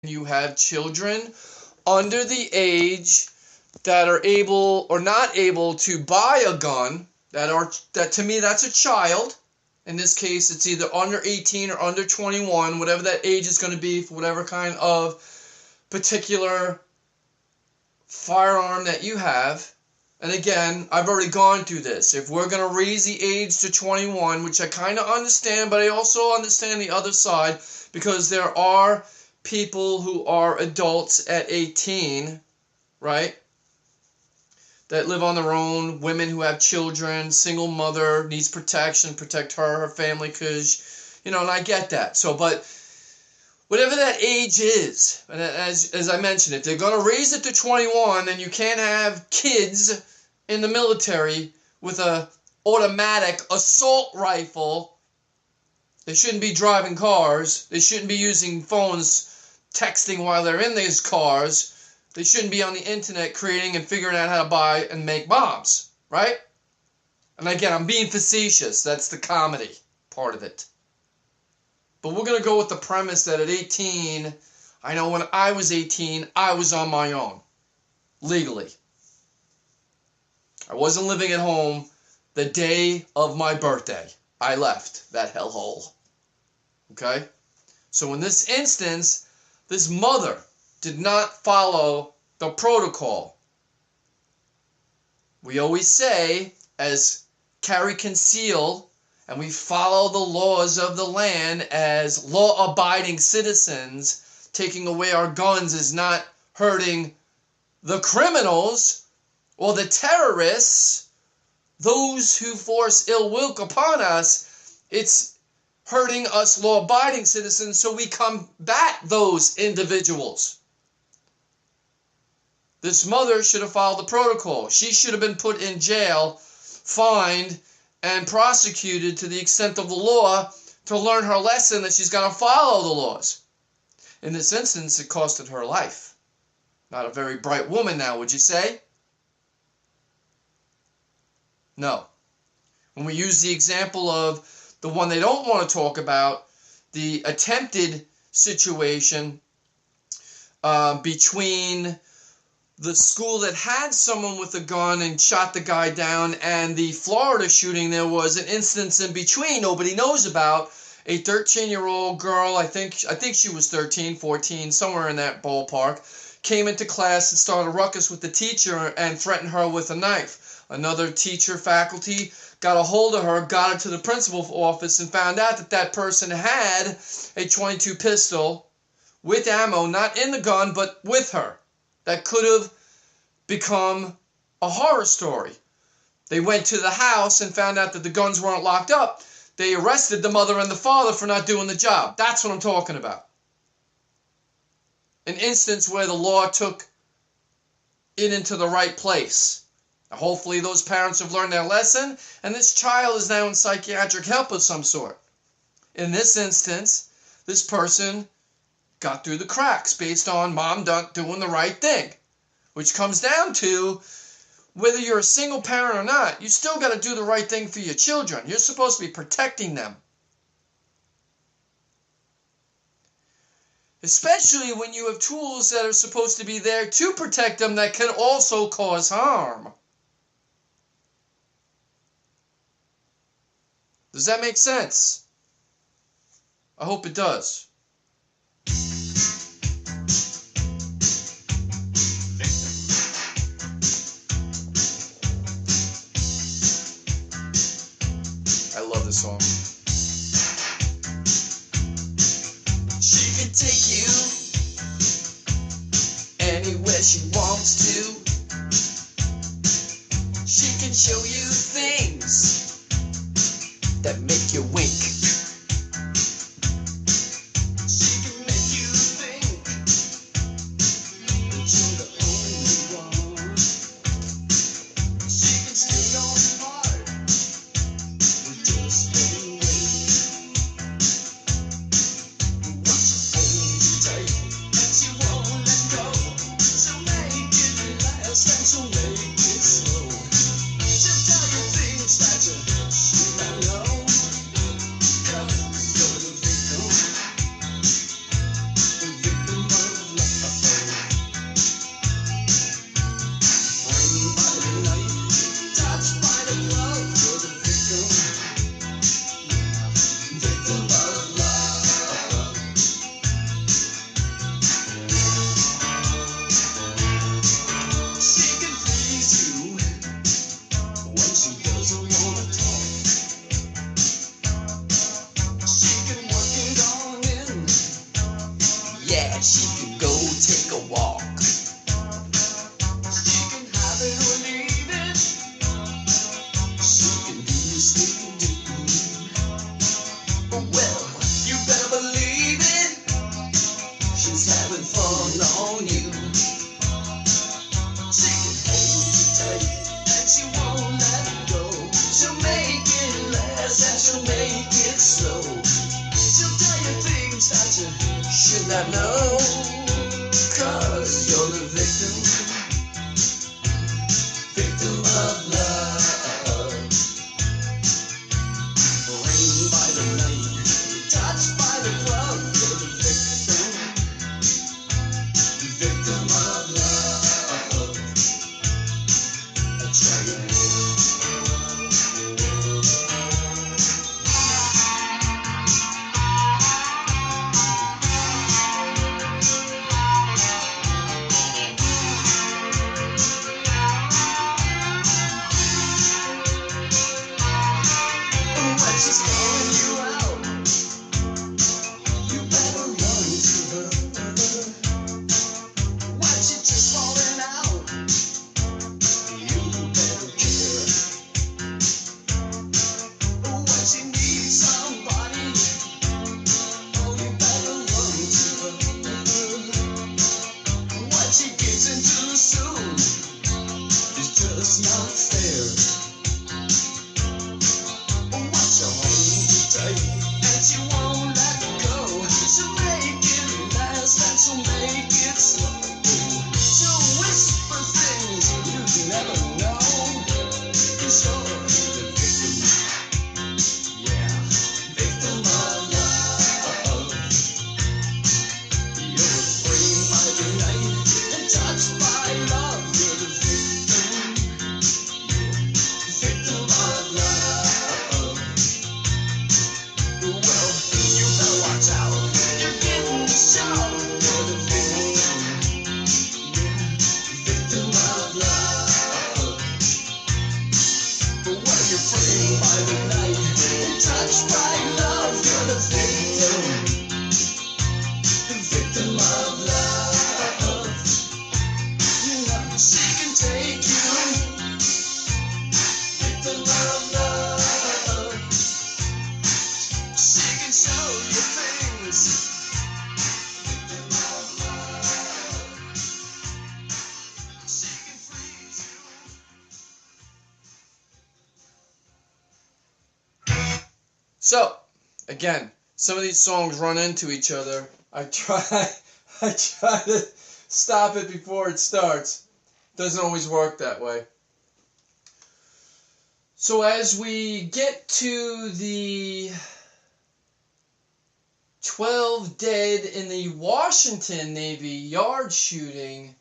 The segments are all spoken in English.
you have children under the age that are able or not able to buy a gun, that to me that's a child. In this case, it's either under 18 or under 21, whatever that age is going to be for whatever kind of particular firearm that you have. And again, I've already gone through this. If we're going to raise the age to 21, which I kind of understand, but I also understand the other side, because there are people who are adults at 18, right, that live on their own, women who have children, single mother, needs protection, protect her family, because, and I get that. So, but whatever that age is, and as I mentioned, if they're going to raise it to 21, then you can't have kids in the military with a automatic assault rifle. They shouldn't be driving cars. They shouldn't be using phones, texting while they're in these cars. They shouldn't be on the internet creating and figuring out how to buy and make bombs, right? And again, I'm being facetious. That's the comedy part of it. But we're going to go with the premise that at 18, I know when I was 18, I was on my own, legally. I wasn't living at home the day of my birthday. I left that hellhole. Okay? So in this instance, this mother did not follow the protocol. We always say, as carry conceal, and we follow the laws of the land as law-abiding citizens, taking away our guns is not hurting the criminals or the terrorists, those who force ill will upon us. It's hurting us law-abiding citizens, so we combat those individuals. This mother should have followed the protocol. She should have been put in jail, fined, and prosecuted to the extent of the law to learn her lesson that she's got to follow the laws. In this instance, it costed her life. Not a very bright woman now, would you say? No. When we use the example of the one they don't want to talk about, the attempted situation between the school that had someone with a gun and shot the guy down and the Florida shooting, there was an instance in between nobody knows about. A 13-year-old girl, I think she was 13, 14, somewhere in that ballpark, came into class and started a ruckus with the teacher and threatened her with a knife. Another teacher, faculty, got a hold of her, got her to the principal's office, and found out that that person had a .22 pistol with ammo, not in the gun, but with her. That could have become a horror story. They went to the house and found out that the guns weren't locked up. They arrested the mother and the father for not doing the job. That's what I'm talking about. An instance where the law took it into the right place. Now, hopefully those parents have learned their lesson, and this child is now in psychiatric help of some sort. In this instance, this person got through the cracks based on mom doing the right thing, which comes down to whether you're a single parent or not, you still got to do the right thing for your children. You're supposed to be protecting them. Especially when you have tools that are supposed to be there to protect them that can also cause harm. Does that make sense? I hope it does. I love this song. She can take you anywhere she wants to. She can show you things that make you wink. She can make you think that you're the only one. She can steal your heart with just one She can go take a walk. She can have it or leave it. She can do as we do. Well, you better believe it. She's having fun on you. She can hold you tight and she won't let go. She'll make it last and she'll make it slow. She'll tell you things that you should not know, 'cause you're the victim of love. Rained by the night, touched by the club, you're the victim of love. That's right. She's calling you out. You better run to her. When she's just falling out, you better care. When she needs somebody, oh, you better run to her. What she gets into soon is just not fair. And she won't let go. She'll make it last and she'll make it slow. She'll whisper things you'd never know. 'Cause you're the victim. Yeah, victim of love. You're framed by the night and touched by love. You're the victim. Victim of love. Well, you better watch out. You're getting the show. You're the victim of love. But when you're framed by the night and touched by love, you're the victim of love. She can take you, victim of love. She can show you things. Victim of love. She can freeze you. So, again, some of these songs run into each other. I try to stop it before it starts. Doesn't always work that way. So as we get to the 12 dead in the Washington Navy Yard shooting,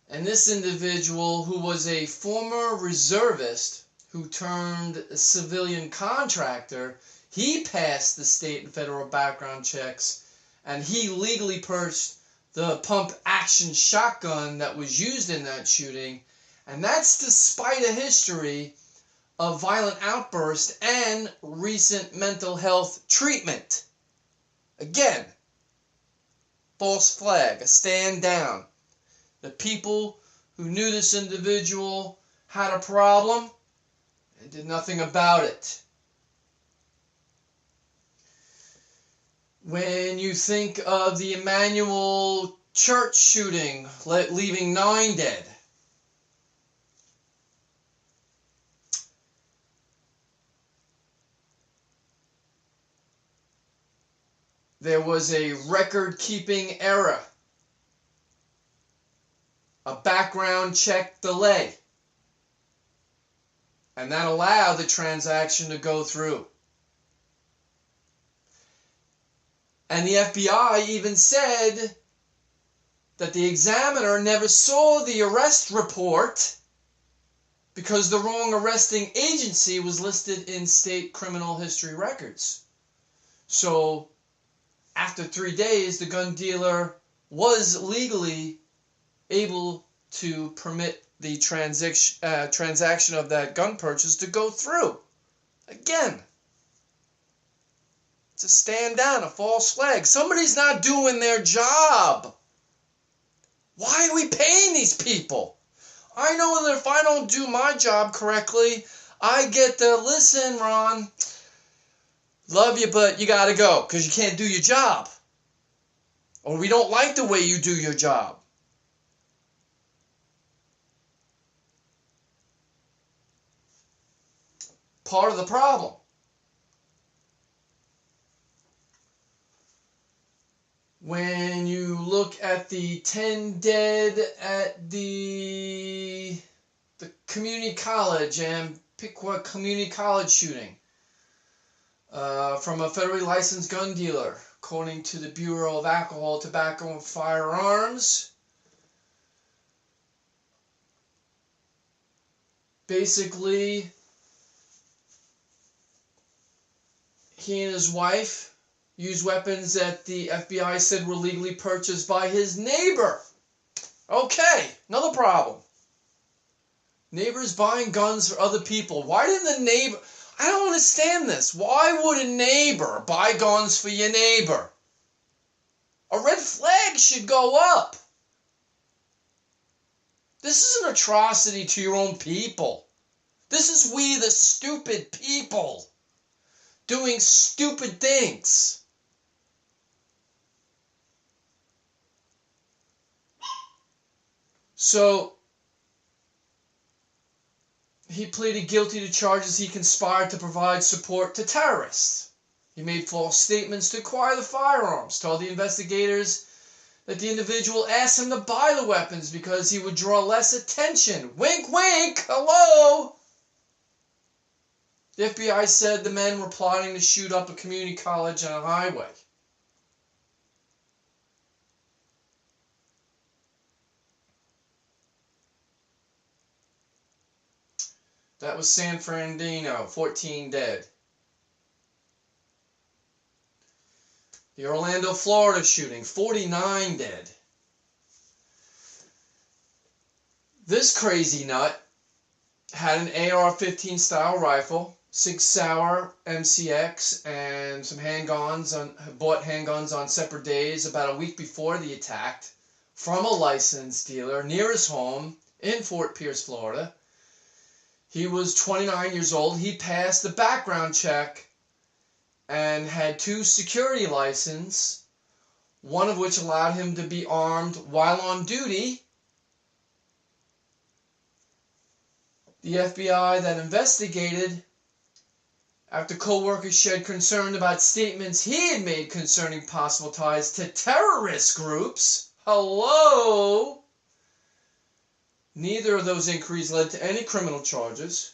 and this individual who was a former reservist who turned a civilian contractor, he passed the state and federal background checks, and he legally purchased the pump action shotgun that was used in that shooting, and that's despite a history of violent outbursts and recent mental health treatment. Again, false flag, a stand down. The people who knew this individual had a problem and did nothing about it. When you think of the Emmanuel church shooting, leaving 9 dead, there was a record-keeping error, a background check delay, and that allowed the transaction to go through. And the FBI even said that the examiner never saw the arrest report because the wrong arresting agency was listed in state criminal history records. So, after 3 days, the gun dealer was legally able to permit the transaction of that gun purchase to go through. Again, it's to stand down, a false flag. Somebody's not doing their job. Why are we paying these people? I know that if I don't do my job correctly, I get the, listen, Ron, love you, but you got to go because you can't do your job. Or we don't like the way you do your job. Part of the problem. When you look at the 10 dead at the community college and Piqua Community College shooting from a federally licensed gun dealer, according to the Bureau of Alcohol, Tobacco, and Firearms. Basically, he and his wife used weapons that the FBI said were legally purchased by his neighbor. Okay, another problem. Neighbors buying guns for other people. Why didn't the neighbor... I don't understand this. Why would a neighbor buy guns for your neighbor? A red flag should go up. This is an atrocity to your own people. This is we, the stupid people, doing stupid things. So, he pleaded guilty to charges he conspired to provide support to terrorists. He made false statements to acquire the firearms, told the investigators that the individual asked him to buy the weapons because he would draw less attention. Wink, wink, hello! The FBI said the men were plotting to shoot up a community college on a highway. That was San Fernandino, 14 dead. The Orlando, Florida shooting, 49 dead. This crazy nut had an AR-15 style rifle, Sig Sauer MCX, and some handguns. Bought handguns on separate days about a week before the attack from a licensed dealer near his home in Fort Pierce, Florida. He was 29 years old. He passed the background check and had 2 security licenses, one of which allowed him to be armed while on duty. The FBI then investigated after co-workers shared concern about statements he had made concerning possible ties to terrorist groups. Hello? Neither of those inquiries led to any criminal charges,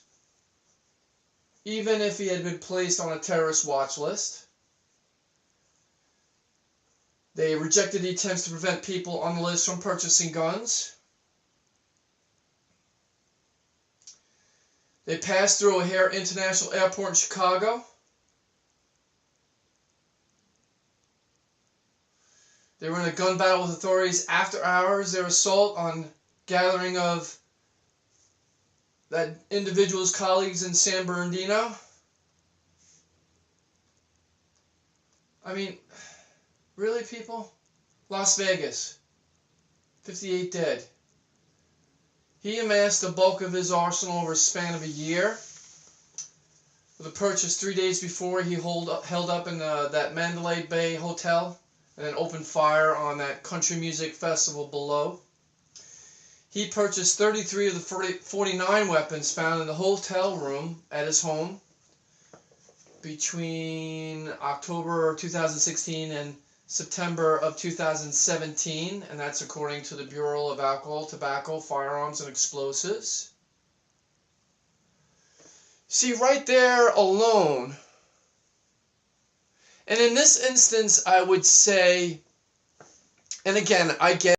even if he had been placed on a terrorist watch list. They rejected the attempts to prevent people on the list from purchasing guns. They passed through O'Hare International Airport in Chicago. They were in a gun battle with authorities after hours. Their assault on gathering of that individual's colleagues in San Bernardino. I mean, really, people? Las Vegas, 58 dead. He amassed the bulk of his arsenal over a span of a year. With a purchase 3 days before, he held up in that Mandalay Bay hotel and then opened fire on that country music festival below. He purchased 33 of the 49 weapons found in the hotel room at his home between October 2016 and September of 2017, and that's according to the Bureau of Alcohol, Tobacco, Firearms, and Explosives. See, right there alone, and in this instance, I would say, and again, I get